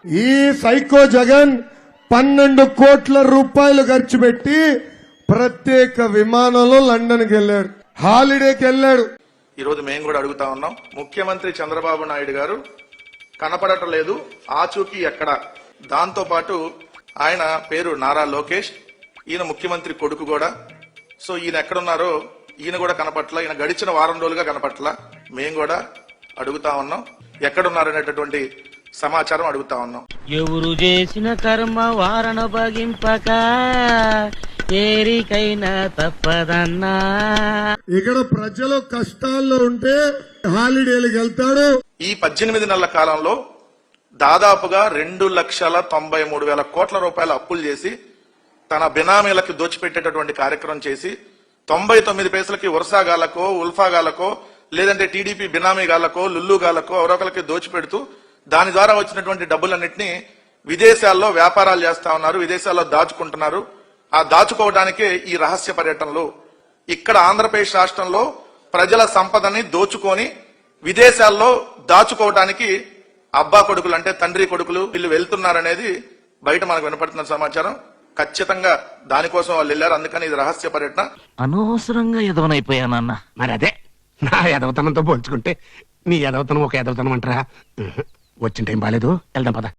ఈ సైకో జగన్ 12 కోట్ల రూపాయలు ఖర్చు పెట్టి ప్రత్యేక విమానంలో లండన్కి వెళ్ళాడు, హాలిడేకి వెళ్ళాడు. ఈ రోజు మేము కూడా అడుగుతా ఉన్నాం, ముఖ్యమంత్రి చంద్రబాబు నాయుడు గారు కనపడటం లేదు, ఆచూకీ ఎక్కడ? దాంతో పాటు ఆయన పేరు నారా లోకేష్, ఈయన ముఖ్యమంత్రి కొడుకు కూడా. సో ఈయన ఎక్కడున్నారో ఈయన కూడా కనపట్ల, ఈయన గడిచిన వారం రోజులుగా కనపట్ల. మేము కూడా అడుగుతా ఉన్నాం, ఎక్కడున్నారనేటటువంటి సమాచారం అడుగుతా ఉన్నాం. ఎవరు చేసిన కర్మ వారణ భగింపక ఏరికైనా తప్పదన్నా. ఇక్కడ ప్రజలు కష్టాల్లో ఉంటే హాలిడేలకు వెళ్తాడు. ఈ 18 నెలల కాలంలో దాదాపుగా 2,93,000 కోట్ల రూపాయల అప్పులు చేసి తన బినామీలకు దోచిపెట్టేటటువంటి కార్యక్రమం చేసి 99 పైసలకి ఉల్ఫా ఉల్ఫాగాలకో లేదంటే టీడీపీ బినామీగాళ్లకో లుల్లుగాళ్లకో ఎవరొకరికి దోచిపెడుతూ దాని ద్వారా వచ్చినటువంటి డబ్బులన్నింటినీ విదేశాల్లో వ్యాపారాలు చేస్తా ఉన్నారు, విదేశాల్లో దాచుకుంటున్నారు. ఆ దాచుకోవడానికే ఈ రహస్య పర్యటనలు. ఇక్కడ ఆంధ్రప్రదేశ్ రాష్ట్రంలో ప్రజల సంపదని దోచుకొని విదేశాల్లో దాచుకోవడానికి అబ్బా కొడుకులు అంటే తండ్రి కొడుకులు వీళ్ళు వెళ్తున్నారనేది బయట మనకు వినపడుతున్న సమాచారం. ఖచ్చితంగా దానికోసం వాళ్ళు వెళ్లారు, అందుకని ఇది రహస్య పర్యటన. అనవసరంగా ఎదవనైపోయానన్న. మరి అదే నా ఎదవతనంతో పోల్చుకుంటే నీ ఎదవతనం ఒక ఎదవతనం అంటారా? వచ్చిన టైం బాలేదు, వెళ్దాం పద.